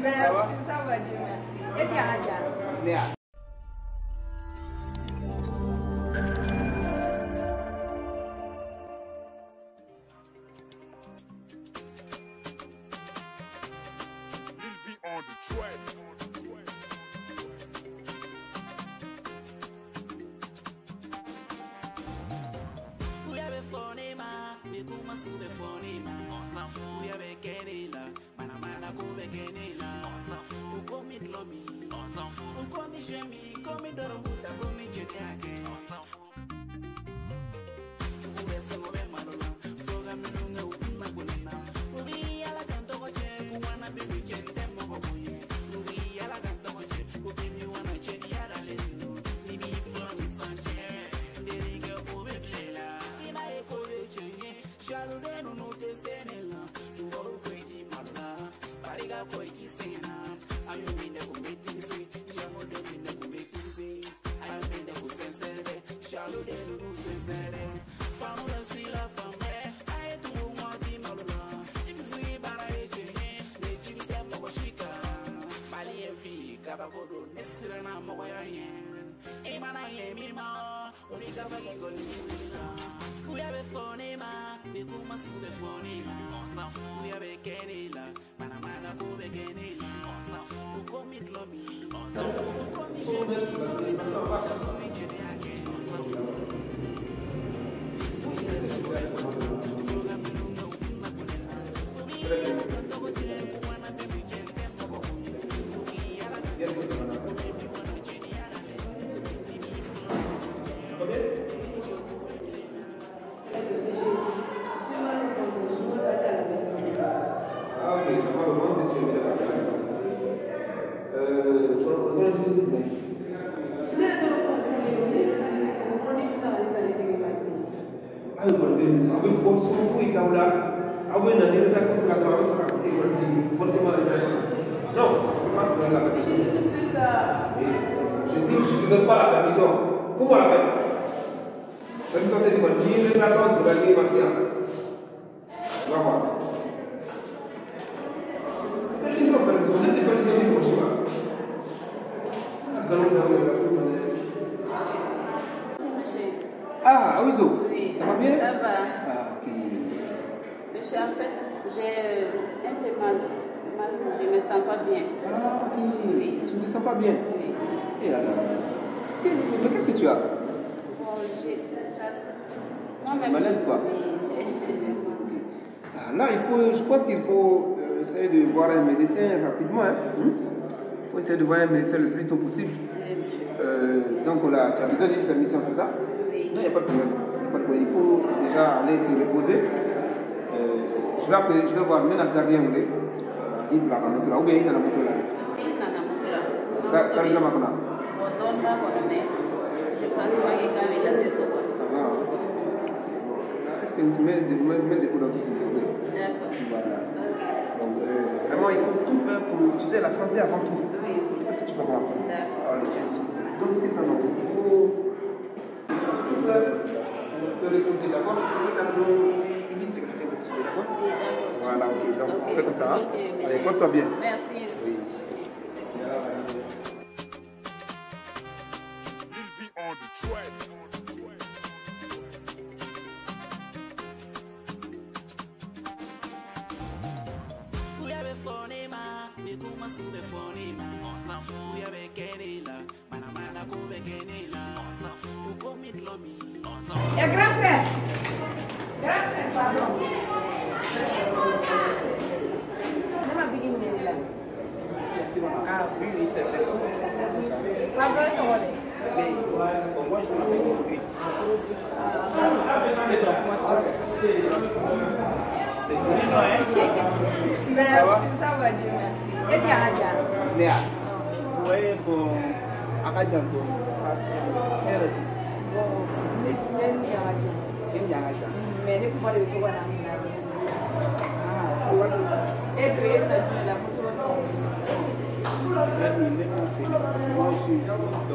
Merci, ça va, Dieu merci. Et bien, Adja. Ah, Aouizo, oui, ça va bien? Ça va. Ah, ok. Monsieur, en fait, j'ai un peu mal. Je ne me sens pas bien. Ah, ok. Oui. Tu ne te sens pas bien? Oui. Et alors? Mais qu'est-ce que tu as? Bon, j'ai. Moi-même. Malaise, quoi? Oui, j'ai. Ok. Ah, là, je pense qu'il faut essayer de voir un médecin rapidement. Hein? Il faut essayer de voir un médecin le plus tôt possible. Oui, monsieur. Donc là, tu as besoin d'une permission, c'est ça? Oui. Non, il n'y a pas de problème. Il faut déjà aller te reposer. Je vais voir même la gardien où il est. Il là, ou bien il est dans la moto là. Si, il est dans la moto là. Quand il est là, je pense pas qu'il y a laissé ça. Est-ce que tu mets des coups d'occhio? D'accord. Voilà. Donc, vraiment, il faut tout faire pour, tu sais, la santé avant tout. Oui. Est-ce que tu comprends? D'accord. Donc, c'est ça, donc. Il faut tout faire pour te reposer, d'accord? Il dit ce que tu fais pour te sauver, d'accord? Oui, d'accord. Voilà, ok. Donc, on fait comme ça. Hein? Ok, Allez, porte-toi bien. Merci. Oui. É grand frère. Grand frère, pardon. Nama bikin ini lah. Ah, Oui, c'est vrai. pardon itu boleh. Mais, moi, je m'appelle Henri. C'est joli, non, hein? Merci, ça va Dieu merci. Et bien, Adja. Néa. Oui, bon, Akajanto. Bon, ni Adja. Mais ne peux pas le trouver là. Et puis, il a dit la moto.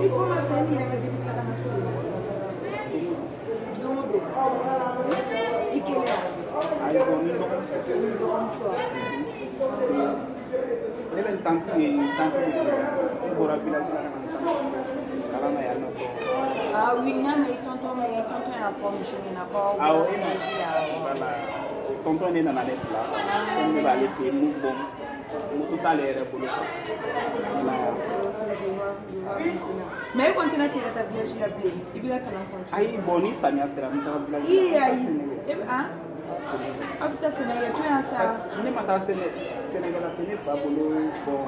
Et comment c'est qu'il a dit que la masse? E que ele Aí eu não ele é tanto embora village lá na Yano. Ah oui, mais tonton est en forme chez na pas. Ah oui, voilà. Tonton est dans la lettre là. On va aller faire nous bon. Nous tout à l'heure pour le mais il continue à se faire village là blé. Il vient quand on Aí boni samia sera muito village. E aí? Ah? Habita Sénégal, tu as ça? Ni mata Sénégal a tenu fabuleux pour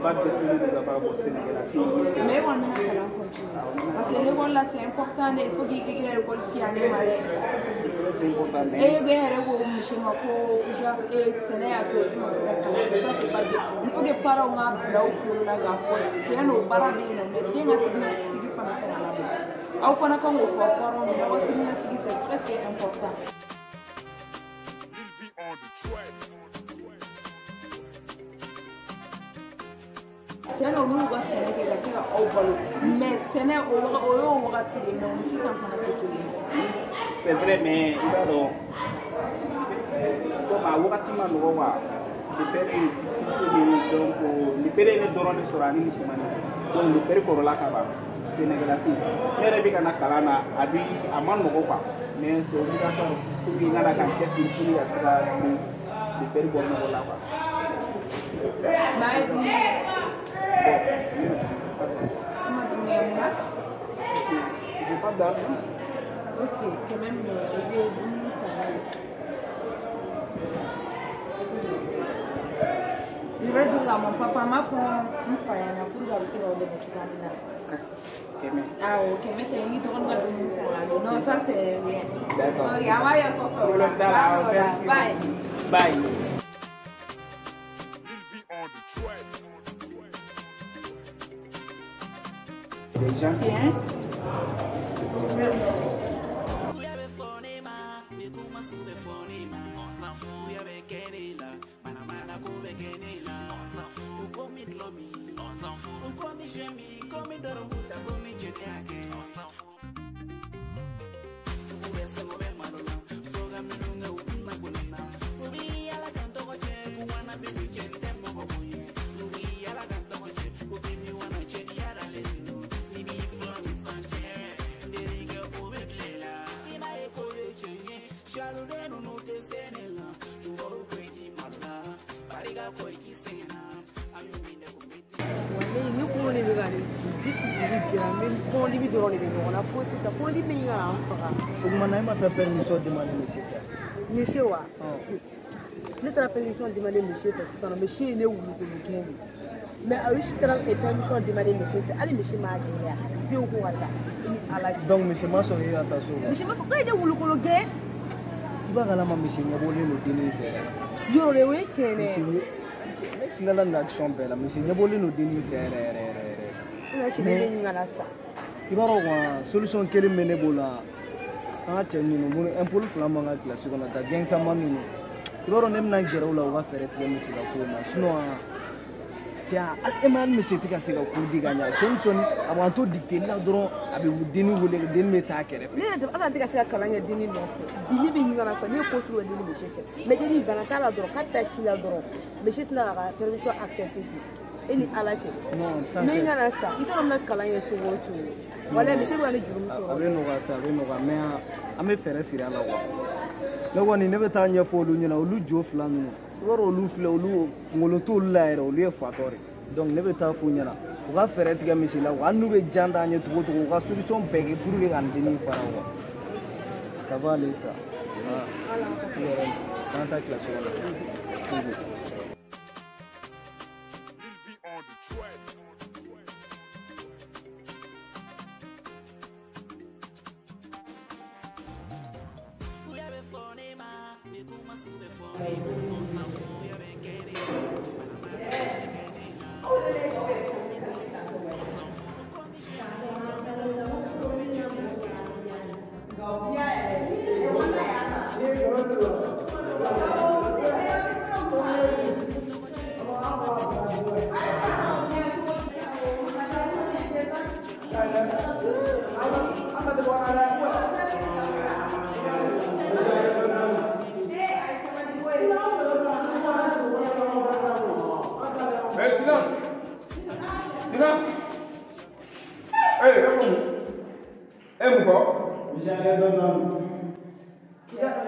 pas de faire des affaires pour Sénégal. Mais on a qu'à continuer. Parce que l'école là c'est important, il faut qu'il y ait l'école si à Némalé. C'est important. Et bien, monsieur Mako, genre, Sénégal, ça fait pas bien. Il faut que les parents aient là où la force. Tiens, nos parents, mais bien, c'est qui fana là. Au fana quand on voit parents, c'est très important. Tiens, nous va Sénégal, c'est au ballon. Mais Sénégal, on va tirer, mais si ça fana c'est vrai, mais il va donc comme à Wakati Manoa, le père est dans le Sorani Musumani, donc le père Corolla Kaba, Sénégalati. Mais les Bigana Kalana, Abi, Aman Mogopa, mais c'est obligatoire pour qu'il y ait un chess in Pili à cela, le père Corolla. J'ai pas d'argent. Ok, quand même, il est ça va. Je vais dire à mon papa, ma femme, une femme, pour la recevoir de votre candidat. Ah, ok, mais tu as mis ton nom de ça. Non, ça c'est rien. D'accord. Il y a moyen pour faire. Bye. Bye. Les gens qui hein? C'est super. Permission demander monsieur. Monsieur wa. Ne te permission demander monsieur c'est ça monsieur il est où le gain. Mais à lui permission demander monsieur allez monsieur m'a dit vieux ou quoi donc monsieur m'a sorti attention. Monsieur m'a sorti il est où le gain. Il va aller ma monsieur n'a volé le dîner. Yo le oui tiens. Il a l'action belle monsieur n'a volé le dîner faire. Il a tu veux venir à ça. Il va avoir solution quelle menebola. An ka cɛ ninnu mun impôts fila man ka kilasi kɔnɔ ta gɛngsama ninnu i b'a dɔn ne bɛna gɛrɛ u la u ka fɛɛrɛ tigɛ misi ka ko in na sinon tiɲɛ e ma hali misi tɛ ka se ka ko di ka ɲɛ solution a b'an to dicteli la dɔrɔn a bɛ denni wele denni bɛ taa kɛrɛfɛ. Ne yɛrɛ ala tɛ ka se ka kalan kɛ denni nɔfɛ bi ne bɛ ɲini kana sa ne ye ko sugu denni misi fɛ mais denni bana t'a la dɔrɔn k'a bɛ taa ci la dɔrɔn misi sina ka permission accepté ten e ni ala cɛ mais kana sa i t'a dɔn bɛna kalan kɛ cogo o cogo. Wala monsieur b'a ni juru sɔrɔ. A bɛ nɔgɔya sa a bɛ nɔgɔya mais an bɛ fɛɛrɛ siri a la quoi. Ne kɔni ne bɛ taa ɲɛfɔ olu ɲɛna olu jo fila ninnu i b'a dɔn olu filɛ olu kunkolo t'olu la yɛrɛ olu ye fatɔ de donc ne bɛ taa f'u ɲɛna u ka fɛɛrɛ tigɛ misi la hali n'u bɛ jan d'an ye cogo o cogo u ka solution bɛɛ kɛ pour que ka n dennin fara quoi. Ça va aller ça. An ta kilasi kɔnɔ.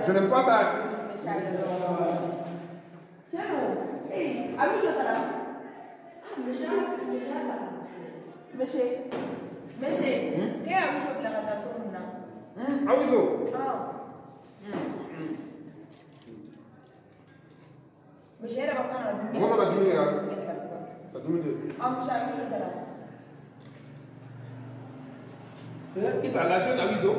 Je n'aime pas ça. Et ça l'a jeune Awizo.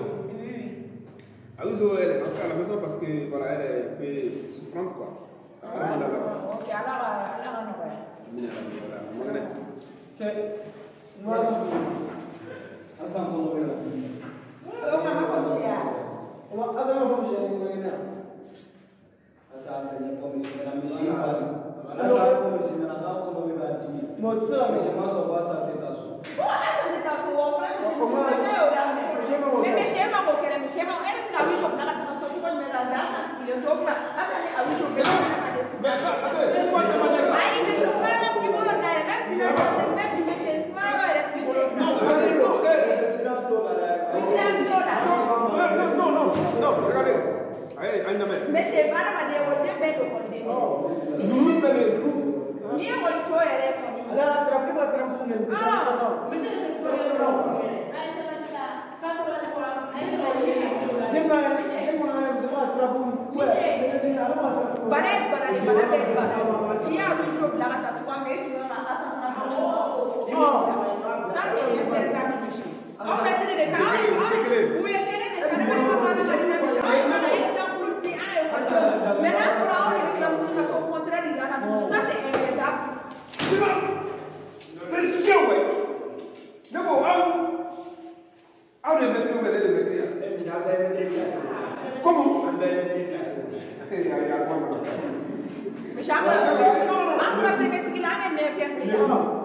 Awizo, elle est rentrée à la maison parce que voilà, elle est un peu souffrante quoi. Ok, alors Non, regardez. Mais je sais pas, on est bête au condé. Ni on le soit, elle est comme il. Alors, attrapez votre transformation. Mais je ne sais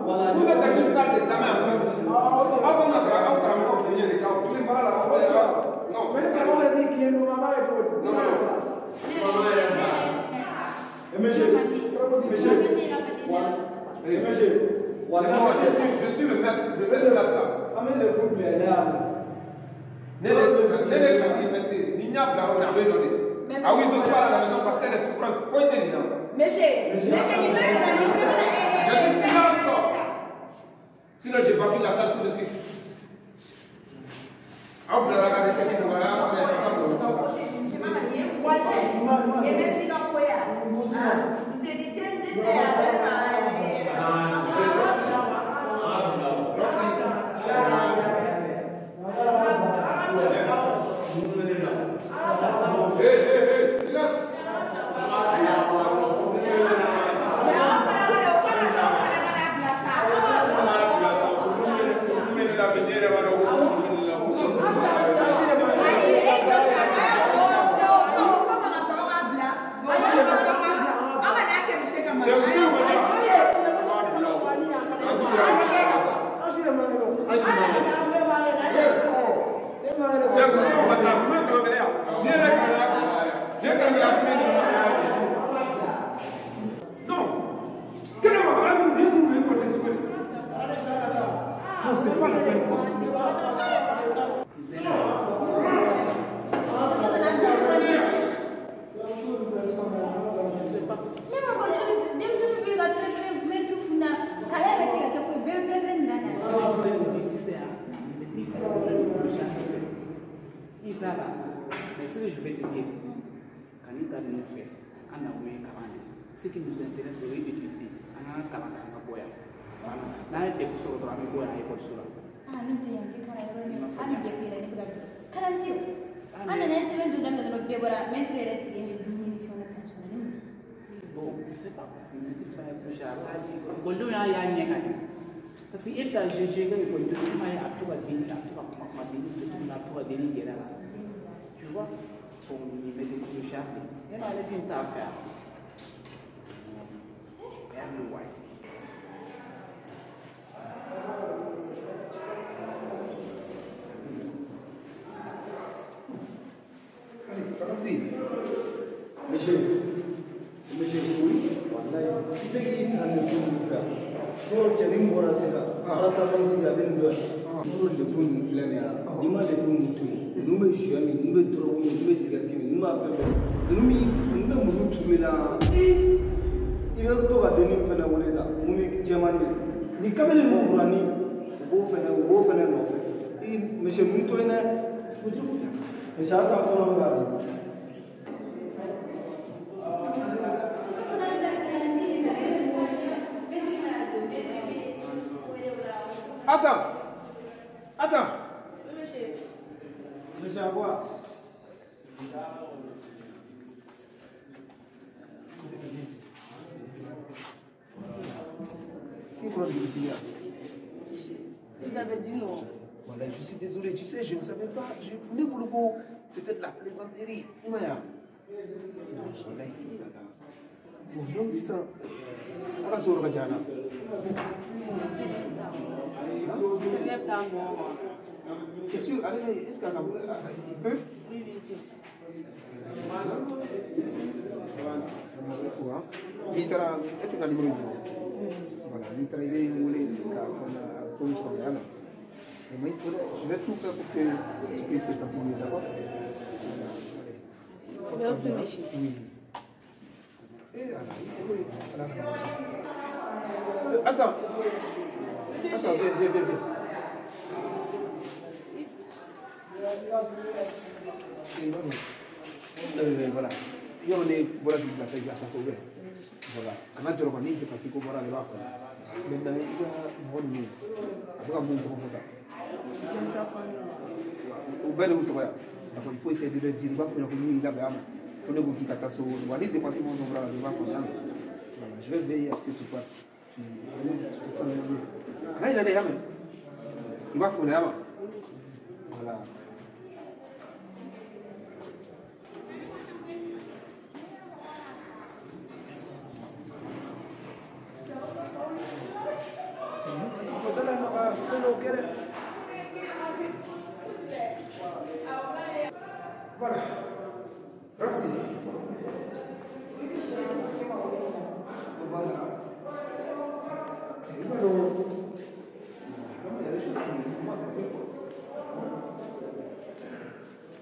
Vous êtes dans une salle d'examen en plus. Non, mais c'est vraiment des clients, nous, maman et tout. Non, monsieur, je suis le maître de cette classe-là. Amène le foot, là. Ah oui, ils ont pas à la maison parce qu'elle est souffrante. Faut être là. Mais j'ai sinon, j'ai pas fini la salle tout de suite. Ah, vous avez regardé ce que vous avez Ce qui nous intéresse, c'est d'étudier. On a un calendrier à Boya. On a un déficit sur le Boya à l'école sur la. Ah, nous te yam te kana yoro ni ani de fere ni kuda karanti ana ne se vendu dam da no de gora mentre resi e me dumi ni fiona penso ni goldo ya nya kan parce que eta je ga goldo ma ya atuba bini atuba ma bini c'est tout na atuba bini gera là tu vois pour lui mettre des coups de charme et là elle vient à faire elle ouais Allez, monsieur, oui, il fait qu'il y a un faire. Pour que les gens soient là, à sa partie, il y a des gens pour les fonds de flâner. Nous m'avons des fonds de tout. Nous me jouons, nous me trouvons, nous me cigarettes, nous m'avons fait. Nous me trouvons là. Il va tout à donner une fin à Oleda. Nous me jamani. Ni kamele mokurani. Beau faire l'offre. Et monsieur Moutoina, vous dites quoi? Mais ça, ça encore là. Assam. Oui, monsieur. Monsieur Abbas. Qui prend le petit là? Je t'avais dit non. Voilà, je suis désolé, tu sais, je ne savais pas. Je voulais pour le coup, c'était de la plaisanterie. Imaya. Bon, donc c'est ça. On va se regarder. Tu es sûr? Allez, est-ce qu'il peut? Oui. Est-ce qu'il a le numéro? Voilà, il je vais tout faire pour que tu puisses te sentir mieux, d'accord? Merci, monsieur. Oui. Assam, viens. Voilà. Il y a voilà du passage à la sauver. Voilà. On a déjà reconnu que parce qu'on va aller voir. Maintenant, il y a un bon mot. Après, un bon confortable. Au bel de l'autre, il faut essayer de le dire. Il va falloir que nous, il a bien. Pour ne pas qu'il t'attache au. On va aller dépasser mon ombre. Il va falloir. Voilà. Je vais veiller à ce que tu passes. Tu te sens mieux. Là, il a des gamins. Il va falloir. Voilà. Voilà. Merci. Voilà. Il y a des choses qui me font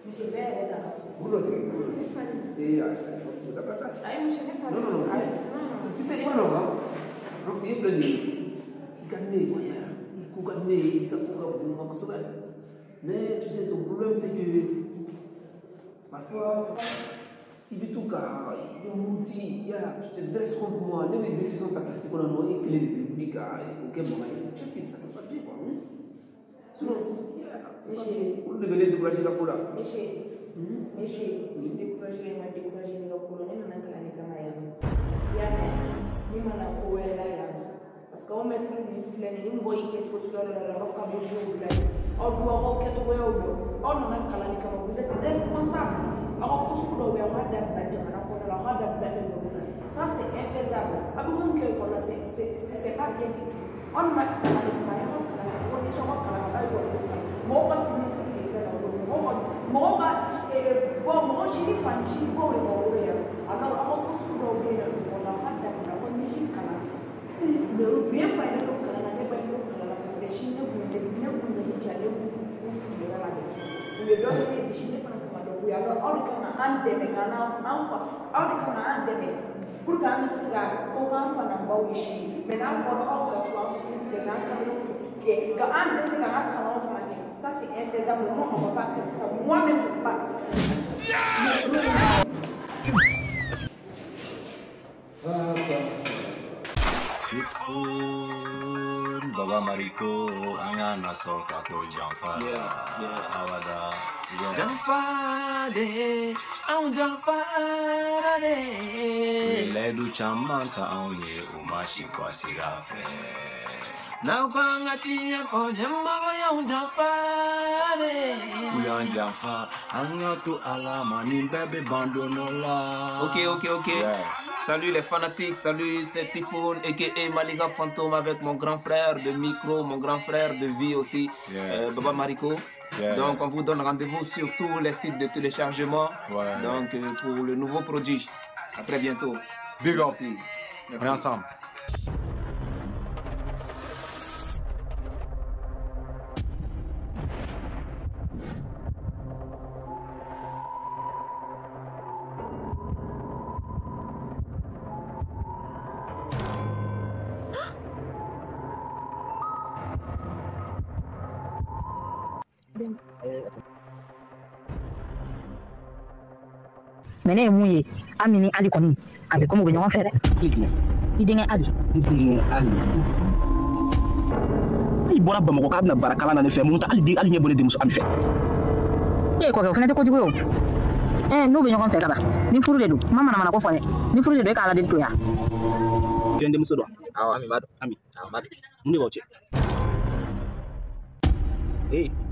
Monsieur Bert est dans la soupe. vous l'autre. Et c'est pas ça. Non. Tu sais, moi, non. Donc, c'est un peu mais tu sais, ton problème, c'est que parfois, il veut tout cas, il est mouti, tu te dresses contre moi, les décisions que tu as cassées pour la noyer, qu'il est depuis le public, aucun moment. Qu'est-ce que ça se passe bien, quoi? Sinon, c'est pas bien. Vous devez décourager la cola. Monsieur, décourager les gars, on a qu'à aller comme parce qu'on met une flèche, une boîte qui est trop sur la robe comme le jour. On doit roquer au wéo. On en a qu'à aller comme vous êtes responsable. Alors, pour ce que l'on a d'abord, ça c'est infaisable. Avant que c'est pas bien du tout. On a qu'à aller comme on est sur moi, parce que c'est des frères. Moi, bon, je suis fan, je suis bon, alors, avant que ce que l'on a d'abord, on est sur mais viens faire le canal, parce que si nous voulons dire, we don't need to shift from the way all can handle pour qu'on se la courant en bauchi mais là pour all the class que là que quand se la quand ça c'est infaisable non on va pas faire ça moi-même pas Baba Mariko, Angana Soka to Jamfa. Awada. Jafade, Jafade. Ledu chamanta onye umashi kwa sirafe. Na kwanga tiya konya mago Jafade. Uyan Jafa, anya tu alama ni bebe bandonola. Ok. Yeah. Salut les fanatiques, salut c'est Typhoon aka Maliga Fantôme avec mon grand frère de micro, mon grand frère de vie aussi, Baba Mariko. Donc on vous donne rendez-vous sur tous les sites de téléchargement. Donc pour le nouveau produit. À très bientôt. Big up. Merci. On est ensemble. Mais ne mun ye Ami ni Ali kɔni a bɛ komi u bɛ ɲɔgɔn fɛ dɛ. I denkɛ Ali. I bɔra Bamakɔ k'a bɛna baara kalan na ne fɛ mun ta hali ɲɛ bɔlen denmuso Ami fɛ. Kɔkɛ o fana tɛ kojugu ye o. N'u bɛ ɲɔgɔn fɛ ka ban ni furu de don ma manamana ko fɔ dɛ ni furu de don e k'a lajɛ to yan. I ye n denmuso dɔn. Awɔ Ami b'a dɔn. Ami b'a dɔn. Mun de b'aw cɛ.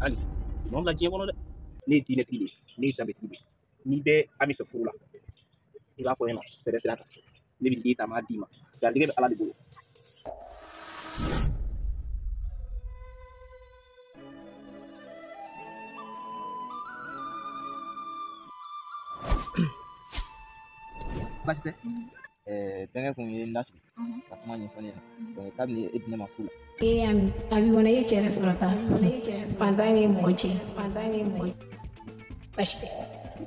Ali mɔgɔ bila diɲɛ kɔnɔ dɛ ne ye diinɛtigi de ye ne ye danbetigi de ye n'i bɛ Ami fɛ furu la i b'a fɔ ɲɛna sɛbɛ sira kan ne bɛ den ta m'a d'i ma garijɛgɛ bɛ Ala de bolo. Baasi tɛ bɛnkɛ kun ye n lasigi ka kuma ɲɛfɔ ne ɲɛna kabini e di ne ma furu la. Ami a b'i kɔnɔ i ye cɛ de sɔrɔ tan fantan ye mɔgɔ cɛ baasi tɛ. A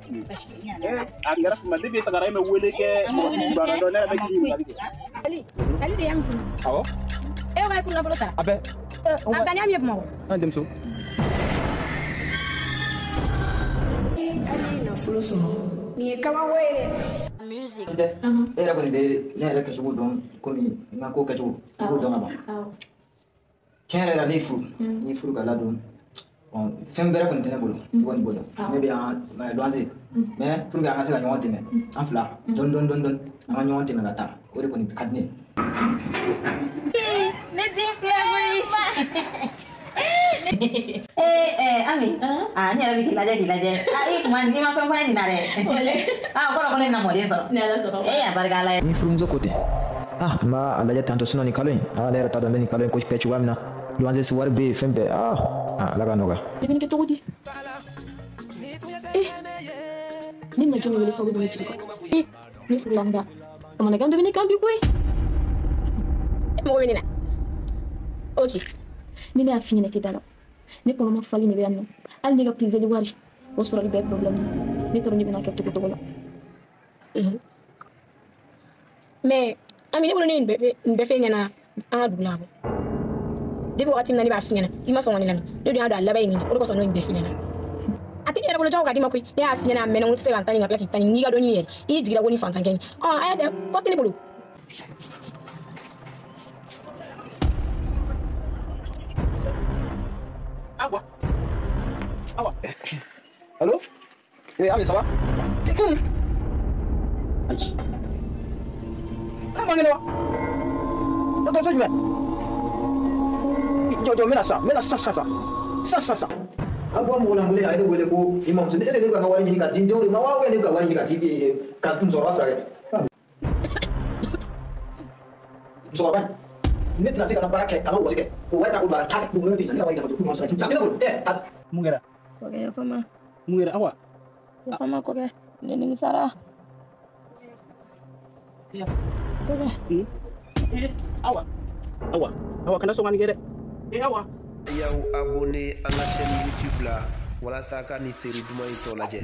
kɛra fuma depuis e tagara e mɛ wele kɛ mɔgɔ banna dɔn ne yɛrɛ bɛ k'i ɲininkali kɛ. Ali de y'an furu. Awɔ. E ka furu nafolo sara. A bɛ. A ka ɲa min ye Bamakɔ. An denmuso. Ali nafolo sɔrɔ nin ye kabako ye dɛ. Music. E yɛrɛ kɔni bɛ ne yɛrɛ kɛcogo dɔn komi n ka ko kɛcogo i b'o dɔn ka ban. Tiɲɛ yɛrɛ la ne ye furu n ye furu ka ladon fɛn bɛrɛ kɔni tɛ ne bolo i kɔni b'o dɔn ne bɛ yan luwanse mais pour que an ka se ka ɲɔgɔn dɛmɛ an fila dɔɔni an ka ɲɔgɔn dɛmɛ ka taa o de kɔni ka di ne ye. Ne den filɛ koyi. Ami ne yɛrɛ bɛ k'i lajɛ i kuma n'i ma fɛn fɔ ne nin na dɛ. O kɔrɔ ko ne bɛna mɔden sɔrɔ. Ne Ala sɔrɔ. A barika Ala ye. Ni furumuso ko tɛ n b'a a lajɛ tantɔ sinon nin kalo in ne yɛrɛ t'a dɔn n bɛ nin kalo in kɛ cogoya min na luwanse si wari bɛ yen fɛn bɛɛ Ala ka nɔgɔya. Ne bɛ nin kɛ cogo di? Ne na jɔn wele fa bɛ dɔn ci kan. Ne furu la nka kamanagan dɔ bɛ ne kan bi koyi. Mɔgɔ bɛ ne na. Ok. Ni ne y'a f'i ɲɛna i tɛ da la. Ne kɔnɔma fali de bɛ yan nɔ. Hali ne ka pizeli wari o sɔrɔli bɛɛ ye problème ye. Ne tɔrɔ ne bɛna kɛ togo la. Mais Ami ne bolo ne nin bɛɛ fɛ ɲɛna an ka dugu la. Depuis wagati min na ne b'a f'i ɲɛna i ma sɔn ka ne lamɛn ne dun y'a dɔn a laban ye nin ye o de kosɔn ne nin bɛɛ f'i ɲɛna. A tɛ ne yɛrɛ bolo jago ka di ma koyi ne y'a f'i ɲɛna a mɛnna n ko tɛ se ka n ta nin ka tila k'i ta nin n'i ka dɔnni yɛrɛ i y'i jigira ko ni fantan kɛ nin a y'a dɛ kɔ tɛ ne bolo. Awa. Allô? Oui, Ami, ça va? C'est cool. Aïe. Ah, mon gars. Attends, fais-moi. Jojo, mets ça. Awa mo la ngule aido wele ko imam so ese ne ka wari ni ka dindo ma wa we ne ka wari ni ka tidi ka tum so rasare. So ba. Net na se ka bara ke ka wo se ke. Ko wa ta ko bara ta ko mo ti sa ka wari ka to ko mo sa. Sa ke ko Mungera. Ok, fama. Mungera awa. Fama ko ke. Ne ni misara. Ya. Awa kana so ngani gere. Awa. Yow abonné à la chaîne YouTube là, voilà ça ka ni série duma yi to la je.